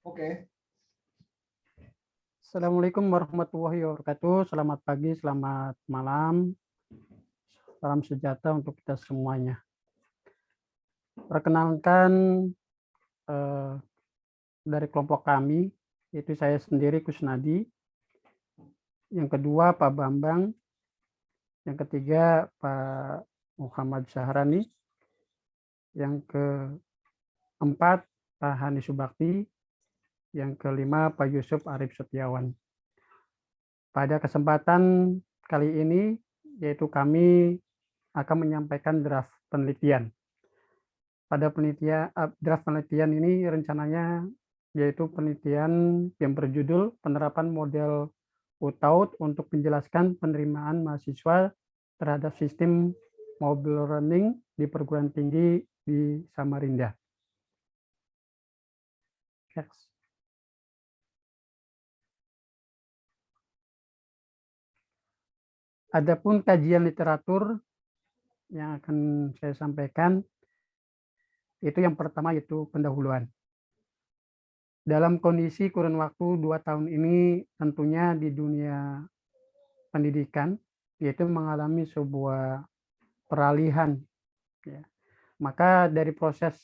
Oke. Assalamualaikum warahmatullahi wabarakatuh. Selamat pagi, selamat malam. Salam sejahtera untuk kita semuanya. Perkenalkan eh, dari kelompok kami, yaitu saya sendiri Kusnadi, yang kedua Pak Bambang, yang ketiga Pak Muhammad Syahrani, yang keempat Pak Hani Subakti, yang kelima Pak Yusuf Arif Setiawan. Pada kesempatan kali ini, yaitu kami akan menyampaikan draft penelitian. Pada draft penelitian ini rencananya yaitu penelitian yang berjudul penerapan model UTAUD untuk menjelaskan penerimaan mahasiswa terhadap sistem mobile learning di perguruan tinggi di Samarinda. Next. Adapun kajian literatur yang akan saya sampaikan, itu yang pertama yaitu pendahuluan. Dalam kondisi kurun waktu 2 tahun ini tentunya di dunia pendidikan yaitu mengalami sebuah peralihan. Ya. Maka dari proses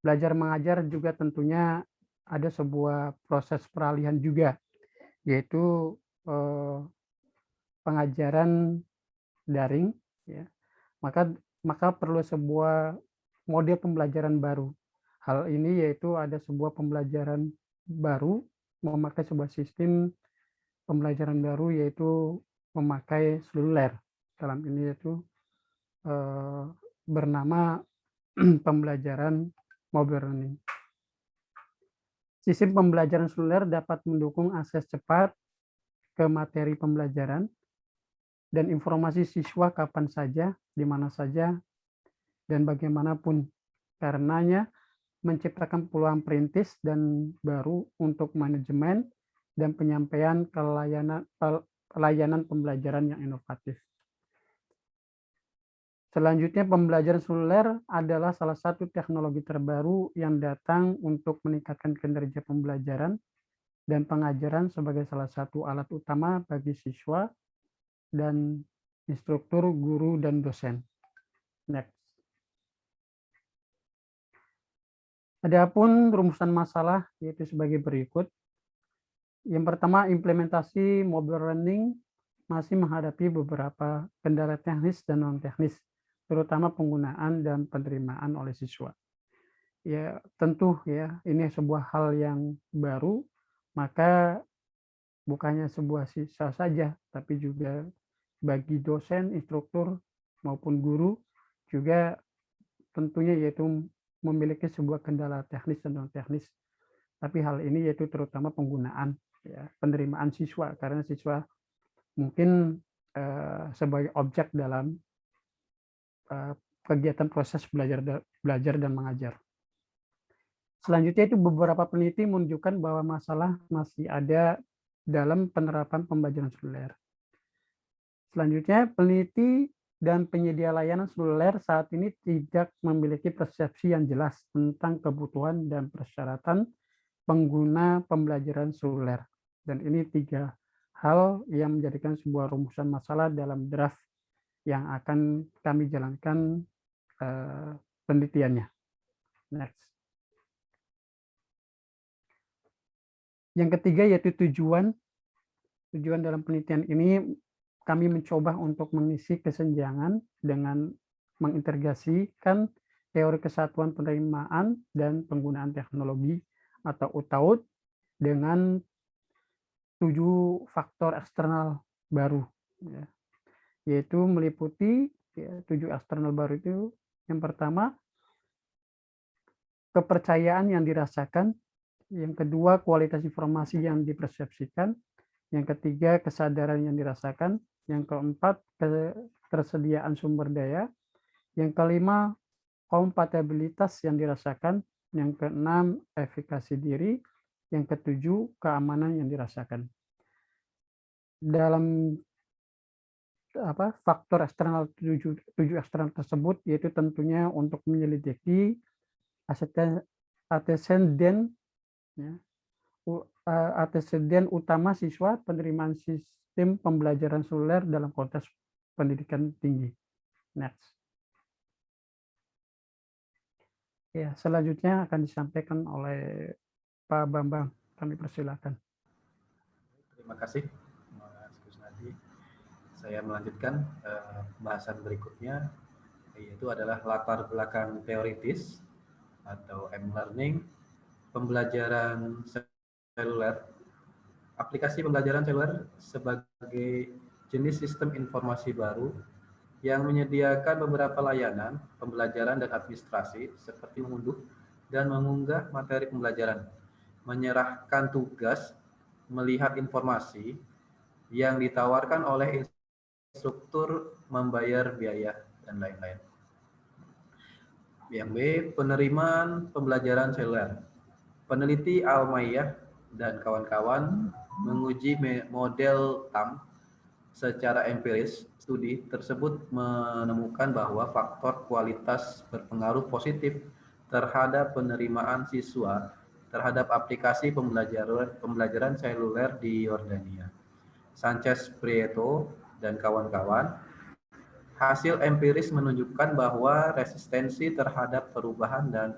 belajar mengajar juga tentunya ada sebuah proses peralihan juga, yaitu pengajaran daring. Ya. Maka perlu sebuah model pembelajaran baru. Hal ini yaitu ada sebuah pembelajaran baru memakai sebuah sistem pembelajaran baru yaitu memakai seluler. Dalam ini yaitu bernama pembelajaran mobile learning. Sistem pembelajaran seluler dapat mendukung akses cepat ke materi pembelajaran dan informasi siswa kapan saja, di mana saja, dan bagaimanapun. Karenanya menciptakan peluang perintis dan baru untuk manajemen dan penyampaian pelayanan pembelajaran yang inovatif. Selanjutnya, pembelajaran seluler adalah salah satu teknologi terbaru yang datang untuk meningkatkan kinerja pembelajaran dan pengajaran sebagai salah satu alat utama bagi siswa dan instruktur, guru, dan dosen. Next. Adapun rumusan masalah yaitu sebagai berikut. Yang pertama, implementasi mobile learning masih menghadapi beberapa kendala teknis dan non-teknis, terutama penggunaan dan penerimaan oleh siswa. Ya, tentu ya, ini sebuah hal yang baru, maka bukannya sebuah siswa saja, tapi juga bagi dosen, instruktur, maupun guru, juga tentunya yaitu memiliki sebuah kendala teknis dan non-teknis. Tapi hal ini yaitu terutama penggunaan, ya, penerimaan siswa, karena siswa mungkin sebagai objek dalam kegiatan proses belajar dan mengajar. Selanjutnya itu beberapa peneliti menunjukkan bahwa masalah masih ada dalam penerapan pembelajaran seluler. Selanjutnya, peneliti dan penyedia layanan seluler saat ini tidak memiliki persepsi yang jelas tentang kebutuhan dan persyaratan pengguna pembelajaran seluler. Dan ini 3 hal yang menjadikan sebuah rumusan masalah dalam draft yang akan kami jalankan penelitiannya. Next. Yang ketiga yaitu tujuan. Tujuan dalam penelitian ini kami mencoba untuk mengisi kesenjangan dengan mengintegrasikan teori kesatuan penerimaan dan penggunaan teknologi atau UTAUD dengan 7 faktor eksternal baru, ya, yaitu meliputi 7 eksternal baru itu. Yang pertama, kepercayaan yang dirasakan. Yang kedua, kualitas informasi yang dipersepsikan. Yang ketiga, kesadaran yang dirasakan. Yang keempat, ketersediaan sumber daya. Yang kelima, kompatibilitas yang dirasakan. Yang keenam, efikasi diri. Yang ketujuh, keamanan yang dirasakan. Dalam faktor eksternal 7 eksternal tersebut yaitu tentunya untuk menyelidiki antecedent Ya. Anteseden utama siswa penerimaan sistem pembelajaran seluler dalam konteks pendidikan tinggi. Next. Ya, selanjutnya akan disampaikan oleh Pak Bambang. Kami persilakan. Terima kasih, Mas Kusnadi. Saya melanjutkan bahasan berikutnya, yaitu adalah latar belakang teoritis atau M-Learning, pembelajaran seluler. Aplikasi pembelajaran seluler sebagai jenis sistem informasi baru yang menyediakan beberapa layanan pembelajaran dan administrasi seperti mengunduh dan mengunggah materi pembelajaran, menyerahkan tugas, melihat informasi yang ditawarkan oleh instruktur, membayar biaya, dan lain-lain. Yang B, penerimaan pembelajaran seluler. Peneliti Almayah dan kawan-kawan menguji model TAM secara empiris. Studi tersebut menemukan bahwa faktor kualitas berpengaruh positif terhadap penerimaan siswa terhadap aplikasi pembelajaran seluler di Yordania. Sanchez Prieto dan kawan-kawan, hasil empiris menunjukkan bahwa resistensi terhadap perubahan dan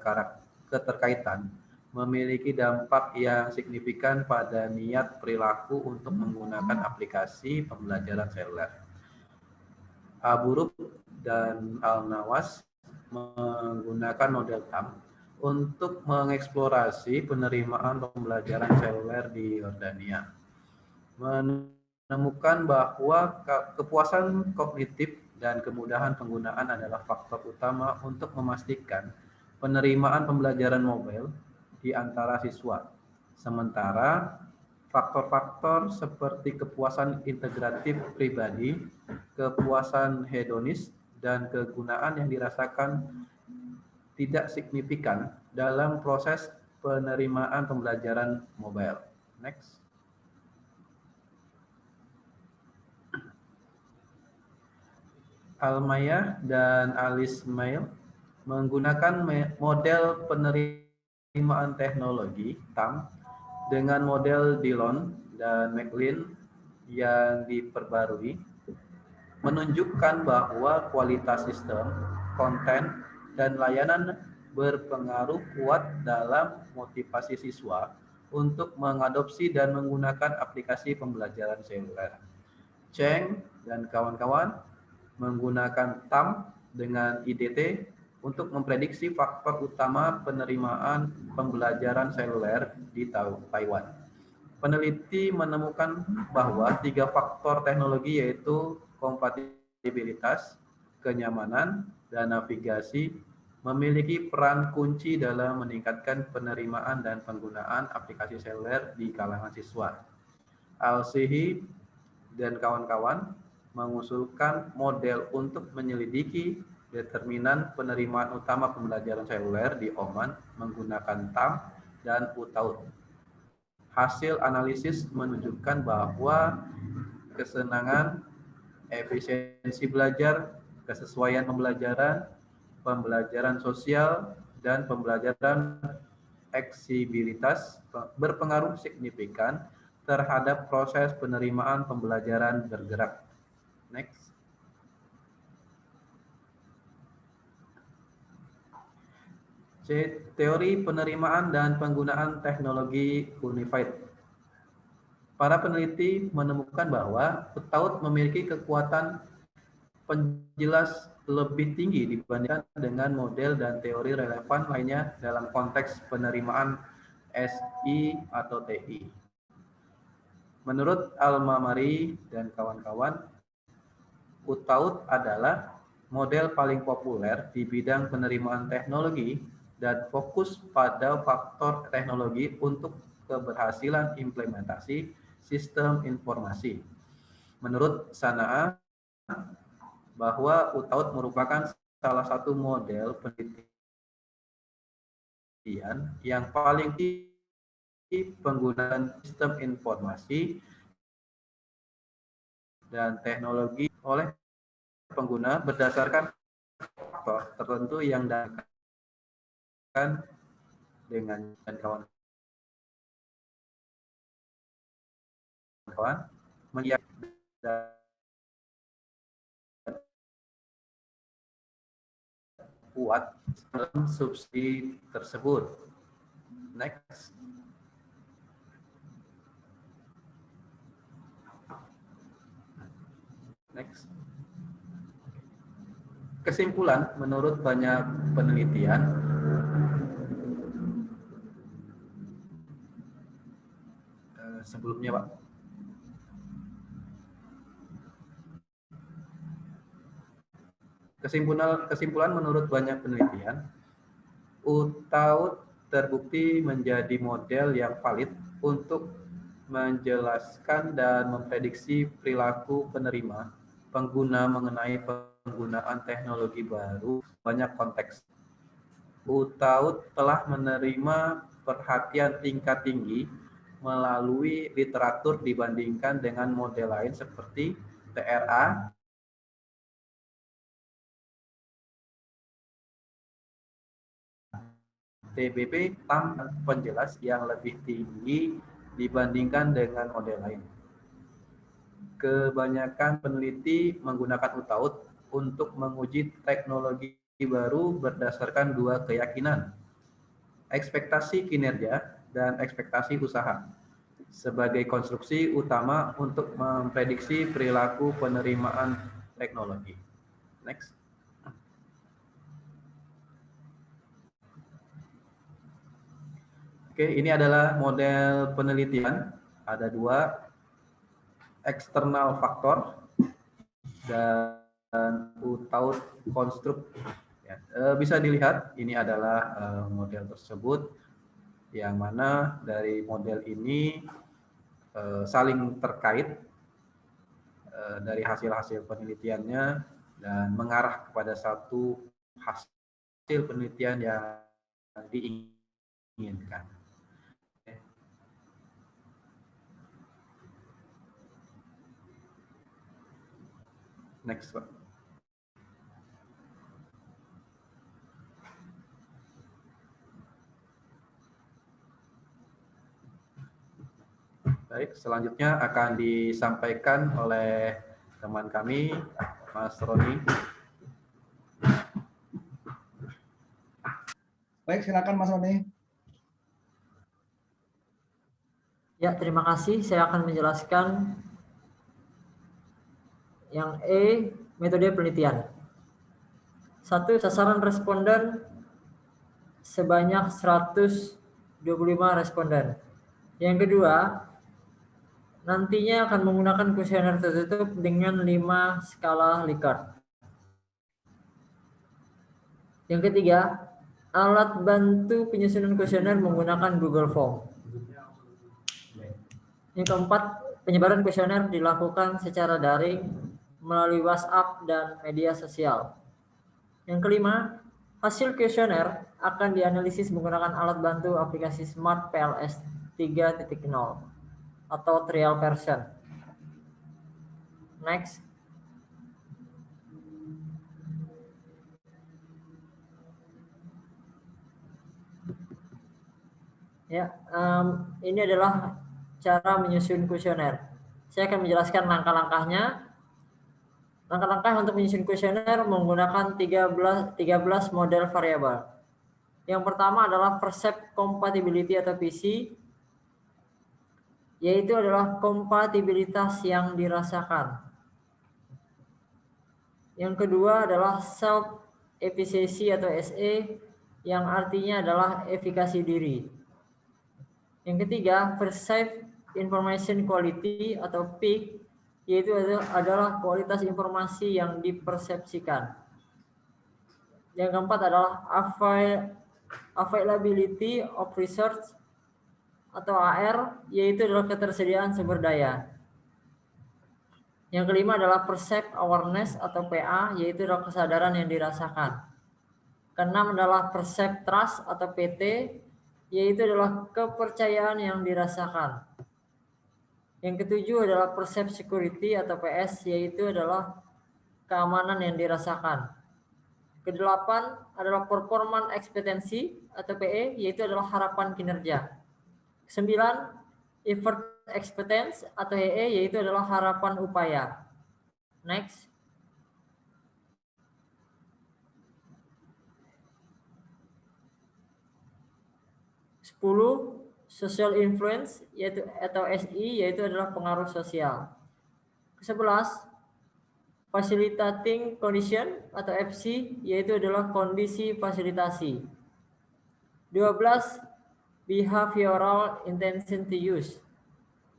keterkaitan memiliki dampak yang signifikan pada niat perilaku untuk menggunakan aplikasi pembelajaran seluler. Aburup dan Al-Nawas menggunakan model TAM untuk mengeksplorasi penerimaan pembelajaran seluler di Yordania. Menemukan bahwa kepuasan kognitif dan kemudahan penggunaan adalah faktor utama untuk memastikan penerimaan pembelajaran mobile di antara siswa. Sementara faktor-faktor seperti kepuasan integratif pribadi, kepuasan hedonis, dan kegunaan yang dirasakan tidak signifikan dalam proses penerimaan pembelajaran mobile. Next. Almayah dan Al-Ismail menggunakan model penerimaan teknologi TAM dengan model Dillon dan McLean yang diperbarui, menunjukkan bahwa kualitas sistem, konten, dan layanan berpengaruh kuat dalam motivasi siswa untuk mengadopsi dan menggunakan aplikasi pembelajaran seluler. Cheng dan kawan-kawan menggunakan TAM dengan IDT untuk memprediksi faktor utama penerimaan pembelajaran seluler di Taiwan. Peneliti menemukan bahwa 3 faktor teknologi yaitu kompatibilitas, kenyamanan, dan navigasi memiliki peran kunci dalam meningkatkan penerimaan dan penggunaan aplikasi seluler di kalangan siswa. Al-Sihi dan kawan-kawan mengusulkan model untuk menyelidiki determinan penerimaan utama pembelajaran seluler di Oman menggunakan TAM dan UTAUT. Hasil analisis menunjukkan bahwa kesenangan, efisiensi belajar, kesesuaian pembelajaran, pembelajaran sosial, dan pembelajaran eksibilitas berpengaruh signifikan terhadap proses penerimaan pembelajaran bergerak. Next. C. Teori penerimaan dan penggunaan teknologi unified. Para peneliti menemukan bahwa UTAUT memiliki kekuatan penjelas lebih tinggi dibandingkan dengan model dan teori relevan lainnya dalam konteks penerimaan SI atau TI. Menurut Al-Mamari dan kawan-kawan, UTAUT adalah model paling populer di bidang penerimaan teknologi dan fokus pada faktor teknologi untuk keberhasilan implementasi sistem informasi. Menurut Sanaa, bahwa UTAUT merupakan salah satu model penelitian yang paling tinggi penggunaan sistem informasi dan teknologi oleh pengguna berdasarkan faktor tertentu yang dengan dan kawan kawan menyiapkan kuat dalam subsidi tersebut. Next. Next. Kesimpulan, menurut banyak penelitian, sebelumnya Pak. Kesimpulan menurut banyak penelitian, UTAUT terbukti menjadi model yang valid untuk menjelaskan dan memprediksi perilaku penerima pengguna mengenai penggunaan teknologi baru banyak konteks. UTAUT telah menerima perhatian tingkat tinggi melalui literatur dibandingkan dengan model lain seperti TRA, TBP tanpa penjelas yang lebih tinggi dibandingkan dengan model lain. Kebanyakan peneliti menggunakan UTAUT untuk menguji teknologi baru berdasarkan dua keyakinan, ekspektasi kinerja dan ekspektasi usaha, sebagai konstruksi utama untuk memprediksi perilaku penerimaan teknologi. Next. Oke, ini adalah model penelitian. Ada dua, eksternal faktor dan UTAUT konstruk. Ya, bisa dilihat ini adalah model tersebut, yang mana dari model ini saling terkait dari hasil-hasil penelitiannya dan mengarah kepada satu hasil penelitian yang diinginkan. Next, Pak. Baik, selanjutnya akan disampaikan oleh teman kami, Mas Roni. Baik, silakan Mas Roni. Ya, terima kasih. Saya akan menjelaskan yang E, metode penelitian. 1. Sasaran responden sebanyak 125 responden. Yang kedua, nantinya akan menggunakan kuesioner tertutup dengan 5 skala Likert. Yang ketiga, alat bantu penyusunan kuesioner menggunakan Google Form. Yang keempat, penyebaran kuesioner dilakukan secara daring melalui WhatsApp dan media sosial. Yang kelima, hasil kuesioner akan dianalisis menggunakan alat bantu aplikasi Smart PLS 3.0 atau trial version. Next. Ya, ini adalah cara menyusun kuesioner. Saya akan menjelaskan langkah-langkahnya. Langkah-langkah untuk menyusun kuesioner menggunakan 13 model variabel. Yang pertama adalah percept compatibility atau PC, yaitu adalah kompatibilitas yang dirasakan. Yang kedua adalah self efficacy atau SE, yang artinya adalah efikasi diri. Yang ketiga, perceived information quality atau PIQ, yaitu adalah kualitas informasi yang dipersepsikan. Yang keempat adalah availability of research atau AR, yaitu adalah ketersediaan sumber daya. Yang kelima adalah perceived awareness atau PA, yaitu adalah kesadaran yang dirasakan. Keenam adalah perceived trust atau PT, yaitu adalah kepercayaan yang dirasakan. Yang ketujuh adalah perceived security atau PS, yaitu adalah keamanan yang dirasakan. Kedelapan adalah performance expectancy atau PE, yaitu adalah harapan kinerja. 9, effort expectance atau HE yaitu adalah harapan upaya. Next. Social influence yaitu atau SI yaitu adalah pengaruh sosial. Ke-11 facilitating condition atau FC yaitu adalah kondisi fasilitasi. 12 behavioral intention to use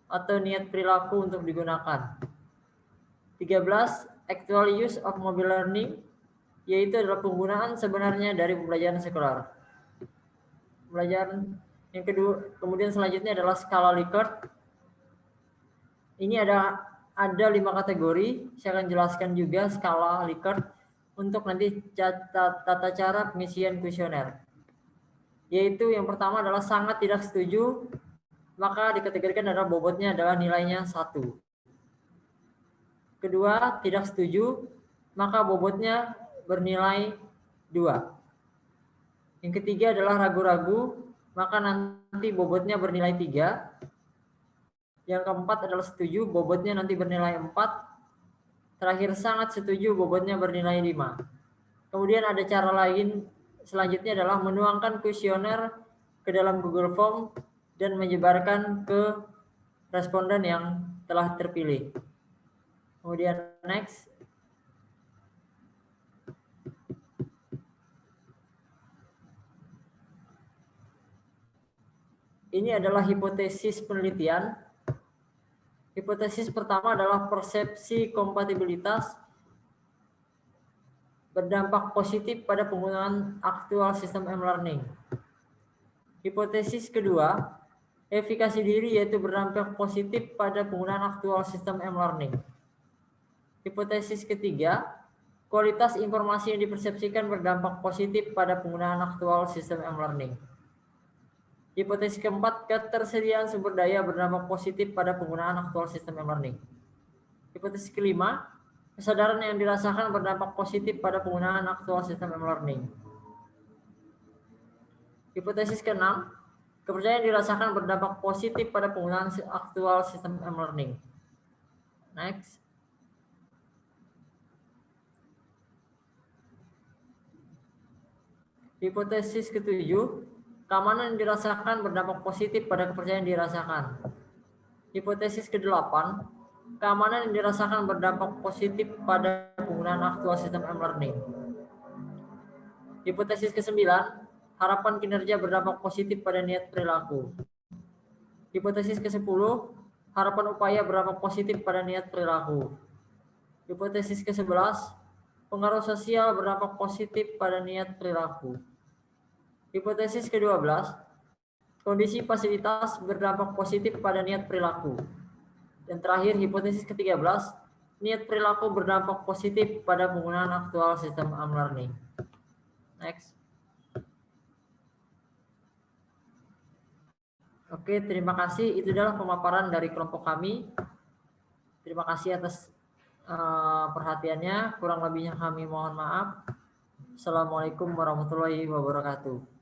atau niat perilaku untuk digunakan. 13 actual use of mobile learning yaitu adalah penggunaan sebenarnya dari pembelajaran sekular. Pembelajaran yang kedua, kemudian selanjutnya adalah skala Likert. Ini ada 5 kategori. Saya akan jelaskan juga skala Likert untuk nanti tata cara pengisian kuesioner. Yaitu yang pertama adalah sangat tidak setuju, maka dikategorikan adalah bobotnya adalah nilainya 1. Kedua, tidak setuju, maka bobotnya bernilai 2. Yang ketiga adalah ragu-ragu, maka nanti bobotnya bernilai 3. Yang keempat adalah setuju, bobotnya nanti bernilai 4. Terakhir sangat setuju, bobotnya bernilai 5. Kemudian ada cara lain selanjutnya adalah menuangkan kuesioner ke dalam Google Form dan menyebarkan ke responden yang telah terpilih. Kemudian next. Ini adalah hipotesis penelitian. Hipotesis pertama adalah persepsi kompatibilitas berdampak positif pada penggunaan aktual sistem e-learning. Hipotesis kedua, efikasi diri yaitu berdampak positif pada penggunaan aktual sistem e-learning. Hipotesis ketiga, kualitas informasi yang dipersepsikan berdampak positif pada penggunaan aktual sistem e-learning. Hipotesis keempat, ketersediaan sumber daya berdampak positif pada penggunaan aktual sistem e-learning. Hipotesis kelima, kesadaran yang dirasakan berdampak positif pada penggunaan aktual sistem e-learning. Hipotesis keenam, kepercayaan dirasakan berdampak positif pada penggunaan aktual sistem e-learning. Next. Hipotesis ketujuh, keamanan yang dirasakan berdampak positif pada kepercayaan dirasakan. Hipotesis ke-8, keamanan yang dirasakan berdampak positif pada penggunaan aktual sistem e-learning. Hipotesis ke-9, harapan kinerja berdampak positif pada niat perilaku. Hipotesis ke-10, harapan upaya berdampak positif pada niat perilaku. Hipotesis ke-11, pengaruh sosial berdampak positif pada niat perilaku. Hipotesis ke-12, kondisi fasilitas berdampak positif pada niat perilaku. Dan terakhir, hipotesis ke-13, niat perilaku berdampak positif pada penggunaan aktual sistem e-learning. Next. Oke, terima kasih. Itu adalah pemaparan dari kelompok kami. Terima kasih atas perhatiannya. Kurang lebihnya kami mohon maaf. Assalamualaikum warahmatullahi wabarakatuh.